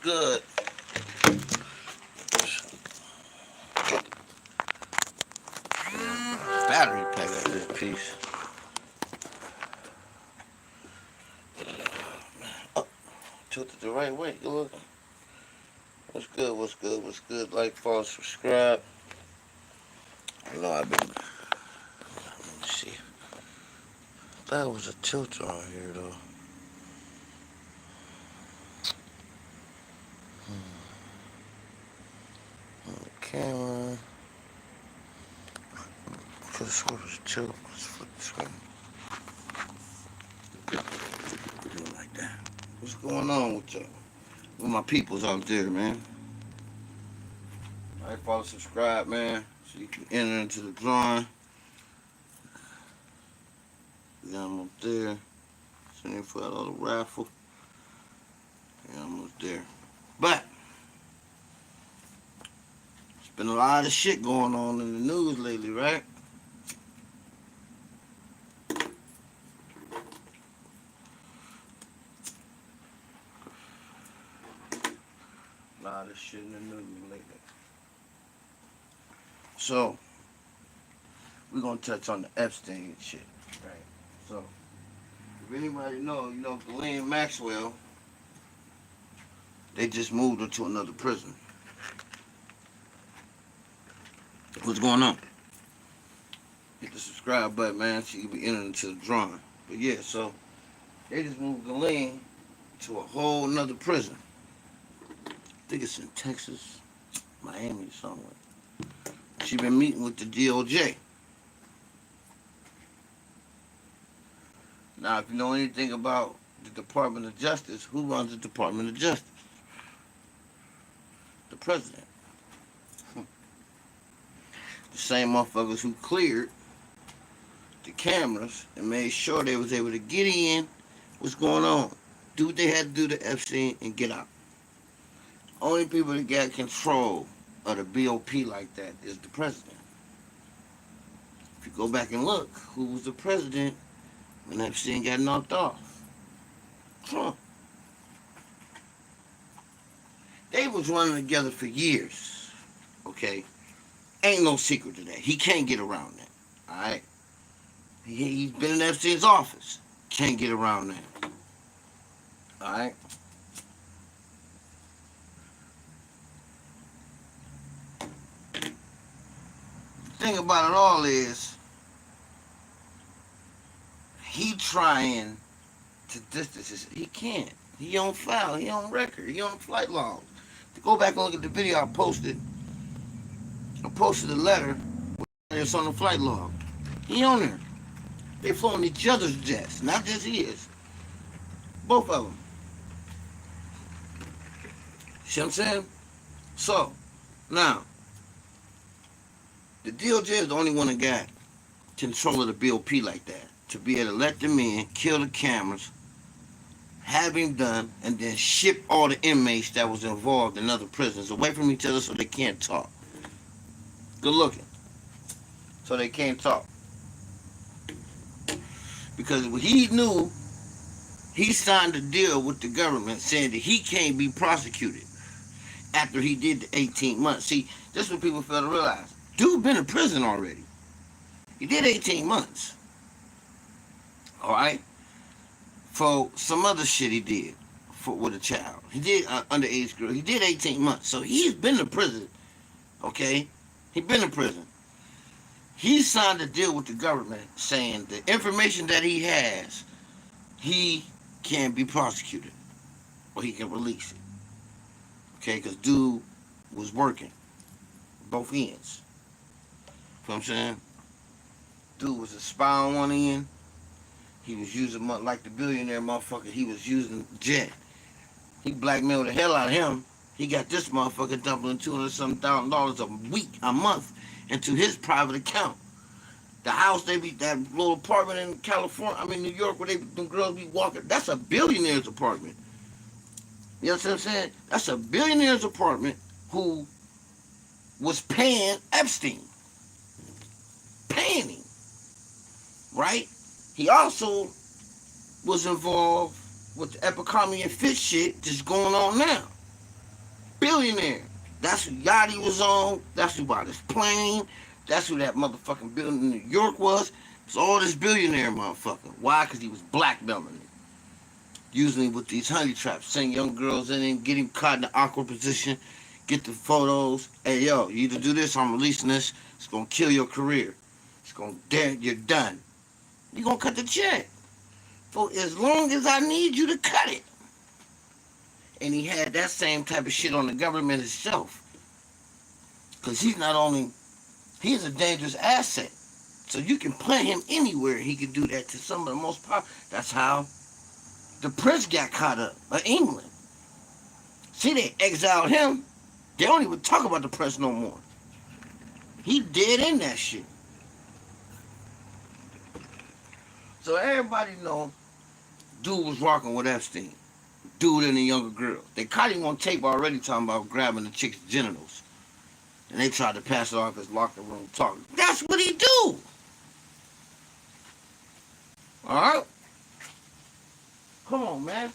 good? Battery pack up this piece. Oh, tilted the right way. Good looking. What's good? What's good? What's good? Like, follow, subscribe. I know I've been. Let me see. That was a tilter on here though. On the camera. Could have sworn it was a tilter. Let's flip the screen. Do it like that. What's going on with y'all? With my peoples out there, man. Alright, follow, subscribe, man. So you can enter into the drawing. We got them up there. Sending for that little raffle. Yeah, I'm almost there. But there's been a lot of shit going on in the news lately, right? A lot of shit in the news lately. So we're gonna touch on the Epstein shit, right? So if anybody know, Ghislaine Maxwell, they just moved her to another prison. What's going on? Hit the subscribe button, man, so you can be entering into the drawing. But yeah, so they just moved Ghislaine to a whole nother prison. I think it's in Texas, Miami, somewhere. She been meeting with the DOJ. Now, if you know anything about the Department of Justice, who runs the Department of Justice? The president. The same motherfuckers who cleared the cameras and made sure they was able to get in, what's going on, do what they had to do to Epstein and get out. Only people that got control of the BOP like that is the president. If you go back and look, who was the president when Epstein got knocked off? Trump. They was running together for years, okay? Ain't no secret to that. He can't get around that, all right? He's been in Epstein's office. Can't get around that, all right? The thing about it all is, he trying to distance his, he can't. He on file, he on record, he on flight logs. To go back and look at the video I posted a letter it's on the flight log. He on there. They flying each other's jets, not just his. Both of them. See what I'm saying? So, now, the DOJ is the only one that got control of the BOP like that. To be able to let them in, kill the cameras, have him done, and then ship all the inmates that was involved in other prisons away from each other so they can't talk. Good looking. So they can't talk. Because he knew, he signed a deal with the government saying that he can't be prosecuted after he did the 18 months. See, this is what people fail to realize. Dude been in prison already. He did 18 months. Alright? For some other shit he did with a child. He did underage girl. He did 18 months. So he's been in prison. Okay? He been in prison. He signed a deal with the government saying the information that he has, he can be prosecuted. Or he can release it. Okay? Because dude was working. Both ends. You know what I'm saying? Dude was a spy on one end. He was using, like the billionaire motherfucker, he was using jet. He blackmailed the hell out of him. He got this motherfucker dumping $200,000 a week, a month, into his private account. The house, that little apartment in California, New York, where them girls be walking, that's a billionaire's apartment. You know what I'm saying? That's a billionaire's apartment who was paying Epstein. Paying him. Right? He also was involved with the Epicami and Fitz shit that's going on now. billionaire. That's who Yachty was on. That's who bought his plane. That's who that motherfucking building in New York was. It's all this billionaire motherfucker. Why? Because he was blackmailing it. Usually with these honey traps. Send young girls in and get him caught in an awkward position. Get the photos. Hey, yo, you either do this or I'm releasing this. It's going to kill your career. It's going to, you're done. You're going to cut the check. For as long as I need you to cut it. And he had that same type of shit on the government itself. Because he's not only, he's a dangerous asset. So you can plant him anywhere. He can do that to some of the most powerful. That's how the prince got caught up of England. See, they exiled him. They don't even talk about the prince no more. He dead in that shit. So everybody know dude was rocking with Epstein. Dude and a younger girl. They caught him on tape already talking about grabbing the chick's genitals. And they tried to pass it off as locker room talk. That's what he do. Alright? Come on, man.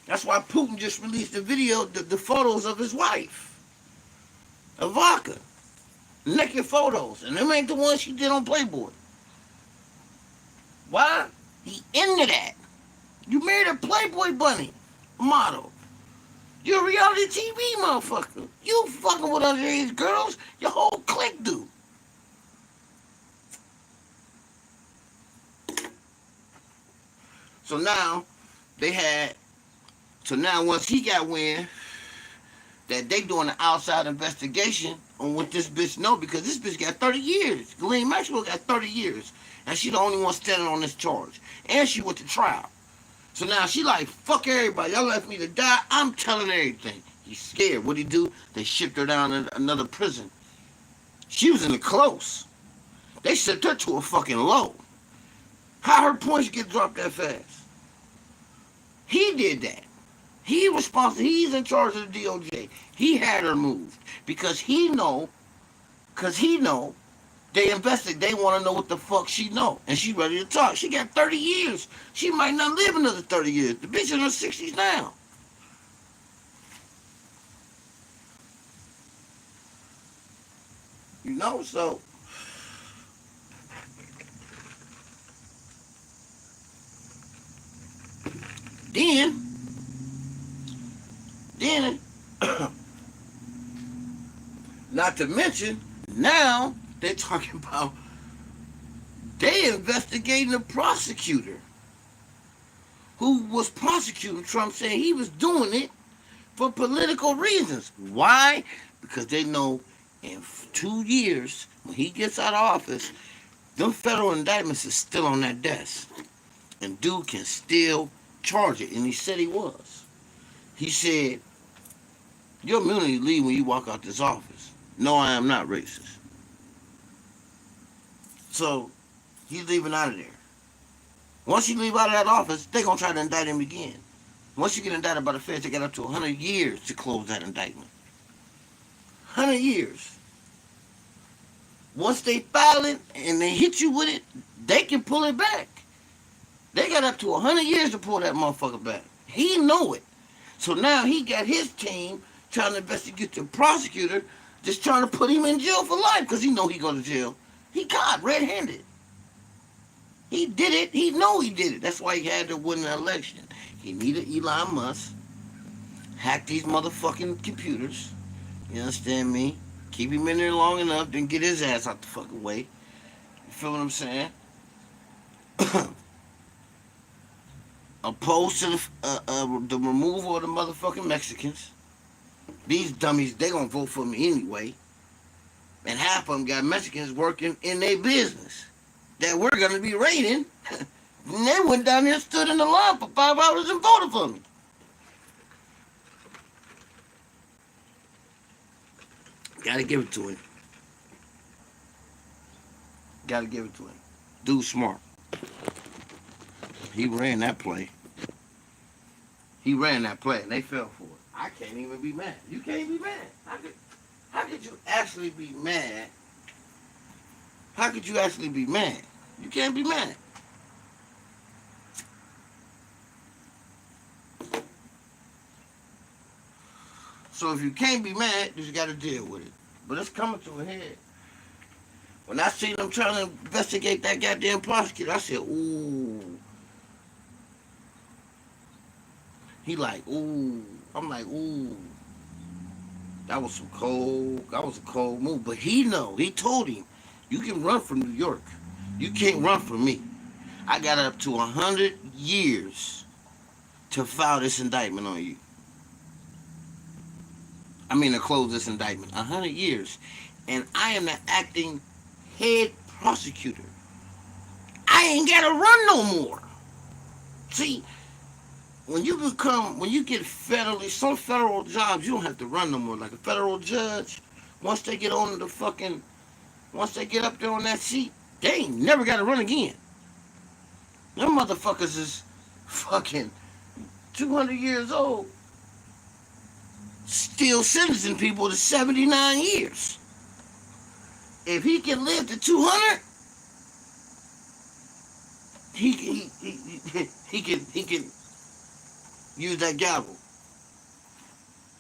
That's why Putin just released the video, the photos of his wife. Ivanka. Naked photos. And them ain't the ones she did on Playboy. Why? He into that. You married a Playboy bunny model. You're a reality TV motherfucker. You fucking with underage girls. Your whole clique do. So now, once he got wind that they doing an outside investigation on what this bitch know, because this bitch got 30 years. Ghislaine Maxwell got 30 years. And she the only one standing on this charge. And she went to trial. So now she like, fuck everybody. Y'all left me to die. I'm telling everything. He's scared. What'd he do? They shipped her down to another prison. She was in the close. They sent her to a fucking low. How her points get dropped that fast? He did that. He responsible. He's in charge of the DOJ. He had her moved. Because he know they invested. They want to know what the fuck she know. And she ready to talk. She got 30 years. She might not live another 30 years. The bitch in her 60s now. You know, so. Then, not to mention, now they're talking about they investigating a prosecutor who was prosecuting Trump, saying he was doing it for political reasons. Why? Because they know in 2 years, when he gets out of office, them federal indictments is still on that desk. And dude can still charge it. And he said he was. He said, your immunity leave when you walk out this office. No, I am not racist. So, he's leaving out of there. Once you leave out of that office, they're going to try to indict him again. Once you get indicted by the feds, they got up to 100 years to close that indictment. 100 years. Once they file it and they hit you with it, they can pull it back. They got up to 100 years to pull that motherfucker back. He know it. So now he got his team trying to investigate the prosecutor, just trying to put him in jail for life because he know he go to jail. He caught red-handed. He did it. He know he did it. That's why he had to win the election. He needed Elon Musk. Hack these motherfucking computers. You understand me? Keep him in there long enough, then get his ass out the fucking way. You feel what I'm saying? Opposed to the removal of the motherfucking Mexicans. These dummies, they gonna vote for me anyway. And half of them got Mexicans working in their business that we're gonna be raiding. And they went down there and stood in the line for 5 hours and voted for me. Gotta give it to him. Gotta give it to him. Dude smart. He ran that play. He ran that play and they fell for it. I can't even be mad. You can't be mad. How could you actually be mad? How could you actually be mad? You can't be mad. So if you can't be mad, you just got to deal with it. But it's coming to a head. When I seen them trying to investigate that goddamn prosecutor, I said, ooh. He like, ooh. I'm like, ooh. That was a cold move. But he know, he told him, you can run from New York. You can't run from me. I got up to 100 years to file this indictment on you. I mean, to close this indictment. 100 years. And I am the acting head prosecutor. I ain't got to run no more. See, when you get federally, some federal jobs, you don't have to run no more. Like a federal judge, once they get on the fucking, once they get up there on that seat, they ain't never got to run again. Them motherfuckers is fucking 200 years old, still sentencing people to 79 years. If he can live to 200, he can use that gavel.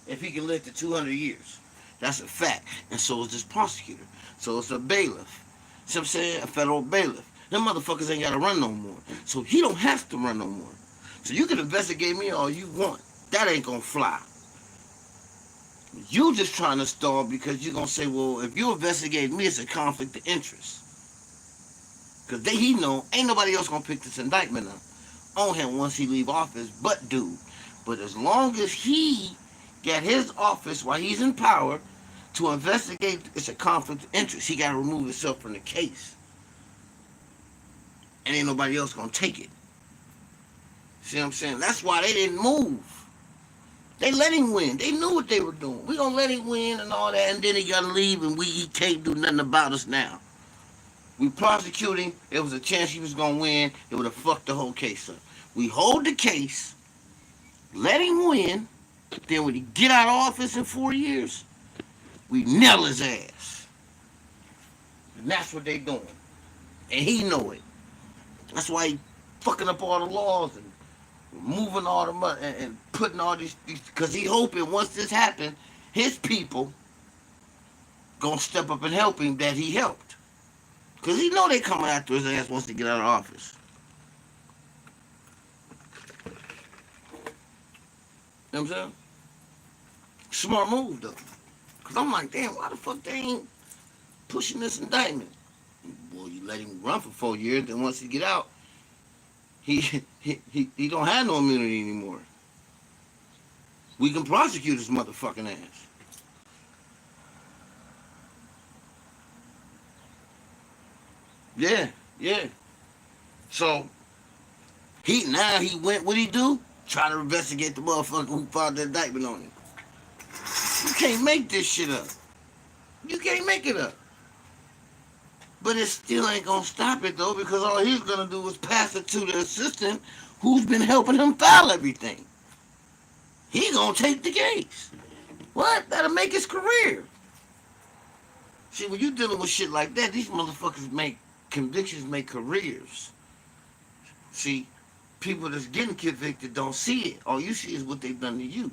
If he can live to 200 years, that's a fact. And so is this prosecutor. So it's a bailiff. See what I'm saying? A federal bailiff. Them motherfuckers ain't got to run no more. So he don't have to run no more. So you can investigate me all you want. That ain't gonna fly. You just trying to stall because you're gonna say, well, if you investigate me, it's a conflict of interest. Because he know ain't nobody else gonna pick this indictment up on him once he leave office but dude. But as long as he got his office while he's in power to investigate, it's a conflict of interest. He got to remove himself from the case. And ain't nobody else gonna take it. See what I'm saying? That's why they didn't move. They let him win. They knew what they were doing. We gonna let him win and all that, and then he gotta leave, and he can't do nothing about us now. We prosecute him. It was a chance he was gonna win. It would have fucked the whole case up. We hold the case, let him win. Then when he get out of office in 4 years, we nail his ass. And that's what they doing. And he know it. That's why he fucking up all the laws and moving all the money and putting all these, because he hoping once this happen, his people gonna step up and help him that he helped. Because he know they coming after his ass once he get out of office. You know what I'm saying? Smart move though. Because I'm like, damn, why the fuck they ain't pushing this indictment? Well, you let him run for 4 years, then once he get out, he don't have no immunity anymore. We can prosecute his motherfucking ass. Yeah, yeah. So he went, what he do? Try to investigate the motherfucker who filed the indictment on him. You can't make this shit up. You can't make it up. But it still ain't gonna stop it though, because all he's gonna do is pass it to the assistant who's been helping him file everything. He gonna take the case. What? That'll make his career. See, when you dealing with shit like that, these motherfuckers make convictions, make careers. See, people that's getting convicted don't see it. All you see is what they've done to you.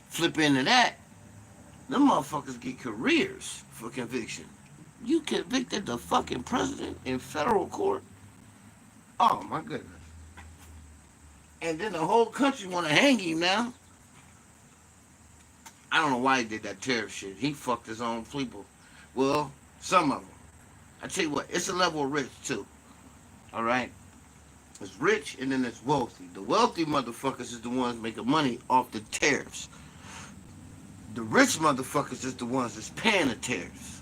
Flip into that, them motherfuckers get careers for conviction. You convicted the fucking president in federal court? Oh my goodness. And then the whole country want to hang him now. I don't know why he did that tariff shit. He fucked his own people. Well, some of them. I tell you what, it's a level of rich too. All right? It's rich and then it's wealthy. The wealthy motherfuckers is the ones making money off the tariffs. The rich motherfuckers is the ones that's paying the tariffs.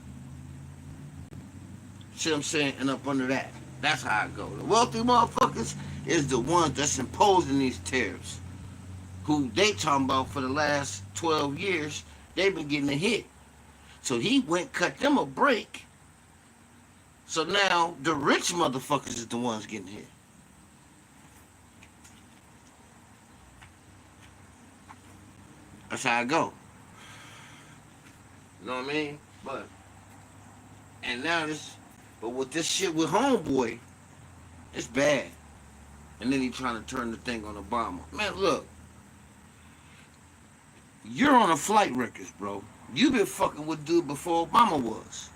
See what I'm saying? And up under that. That's how I go. The wealthy motherfuckers is the ones that's imposing these tariffs. Who they talking about for the last 12 years, they've been getting a hit. So he went cut them a break. So now the rich motherfuckers is the ones getting hit. That's how I go. You know what I mean? And now but with this shit with Homeboy, it's bad. And then he trying to turn the thing on Obama. Man, look. You're on a flight records, bro. You been fucking with dude before Obama was.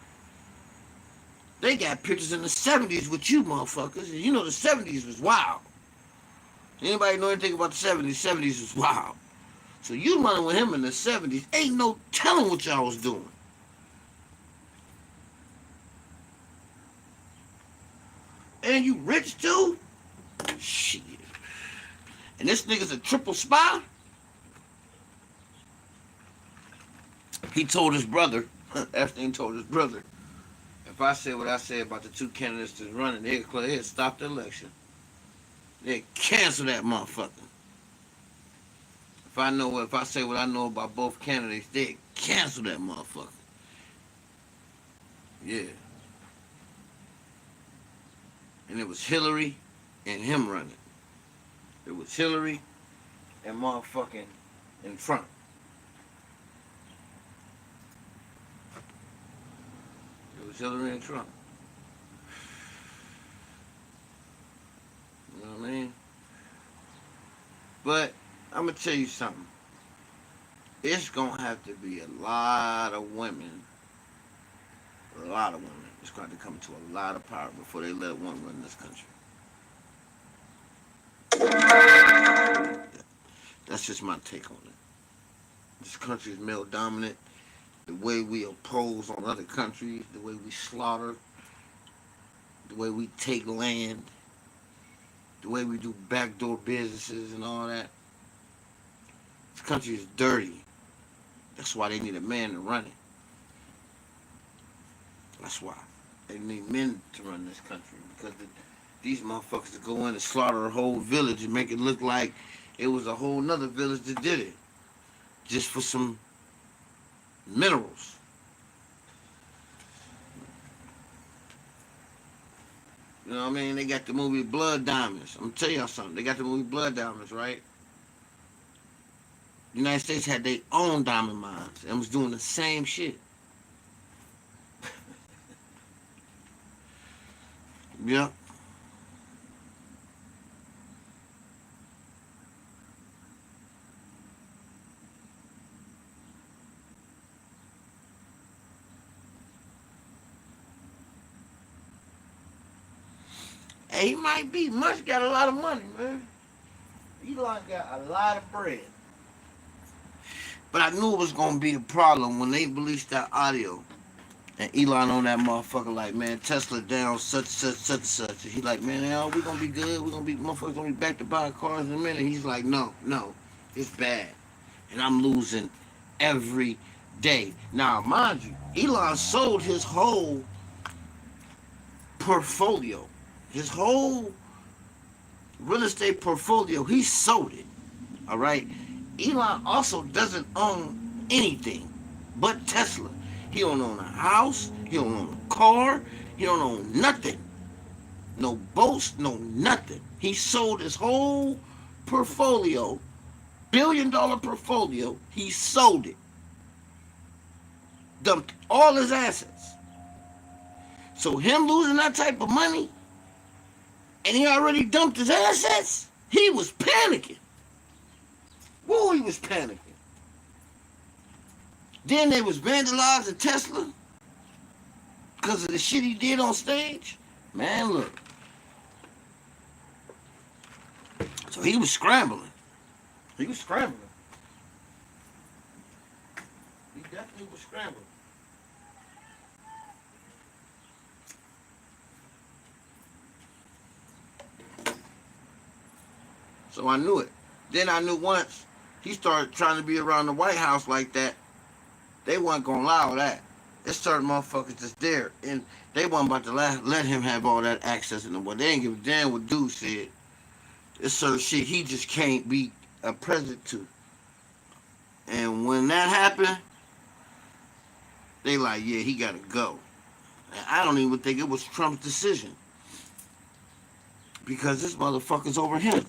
They got pictures in the 70s with you motherfuckers. And you know the 70s was wild. Anybody know anything about the 70s? 70s was wild. So you running with him in the 70s. Ain't no telling what y'all was doing. And you rich too? Shit. And this nigga's a triple spy? He told his brother, Epstein told his brother, if I say what I say about the two candidates that's running, they'd stop the election. They'd cancel that motherfucker. If I say what I know about both candidates, they'd cancel that motherfucker. Yeah. And it was Hillary and him running. It was Hillary and motherfucking in front. It was Hillary and Trump. You know what I mean? But I'm gonna tell you something. It's gonna have to be a lot of women. A lot of women. It's going to come to a lot of power before they let one run this country. That's just my take on it. This country is male dominant. The way we oppose on other countries, the way we slaughter, the way we take land, the way we do backdoor businesses and all that. This country is dirty. That's why they need a man to run it. That's why. They need men to run this country because these motherfuckers to go in and slaughter a whole village and make it look like it was a whole nother village that did it just for some minerals. You know what I mean? They got the movie Blood Diamonds. I'm gonna tell y'all something. They got the movie Blood Diamonds, right? The United States had their own diamond mines and was doing the same shit. Yep. Hey, he might be. Musk got a lot of money, man. Elon got a lot of bread. But I knew it was gonna be a problem when they released that audio. And Elon on that motherfucker like, man, Tesla down such. And he like, man, hell, we gonna be good. We gonna be motherfuckers gonna be back to buy cars in a minute. He's like, no, it's bad, and I'm losing every day. Now, mind you, Elon sold his whole portfolio, his whole real estate portfolio. He sold it. All right. Elon also doesn't own anything but Tesla. He don't own a house. He don't own a car. He don't own nothing. No boats, no nothing. He sold his whole portfolio, $1 billion portfolio. He sold it. Dumped all his assets. So him losing that type of money, and he already dumped his assets, he was panicking. Whoa, he was panicking. Then they was vandalizing Tesla because of the shit he did on stage. Man, look. So he was scrambling. He was scrambling. He definitely was scrambling. So I knew it. Then I knew once he started trying to be around the White House like that, they wasn't gonna allow that. There's certain motherfuckers that's there, and they wasn't about to let him have all that access in the world. They ain't give a damn what dude said. It's certain shit he just can't be a president to. And when that happened, they like, yeah, he gotta go. And I don't even think it was Trump's decision because this motherfucker's over him.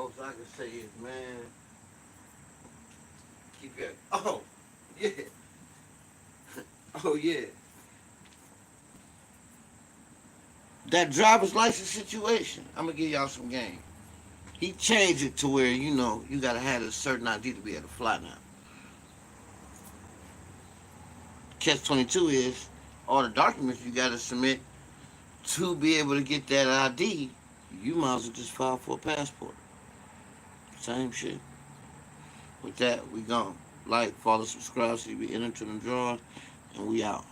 most I can say is, man, keep your, oh, yeah, oh, yeah. That driver's license situation, I'm going to give y'all some game. He changed it to where, you know, you got to have a certain ID to be able to fly now. Catch 22 is all the documents you got to submit to be able to get that ID. You might as well just file for a passport. Same shit. With that, we gone. Like, follow, subscribe so you be entered to the drawing, and we out.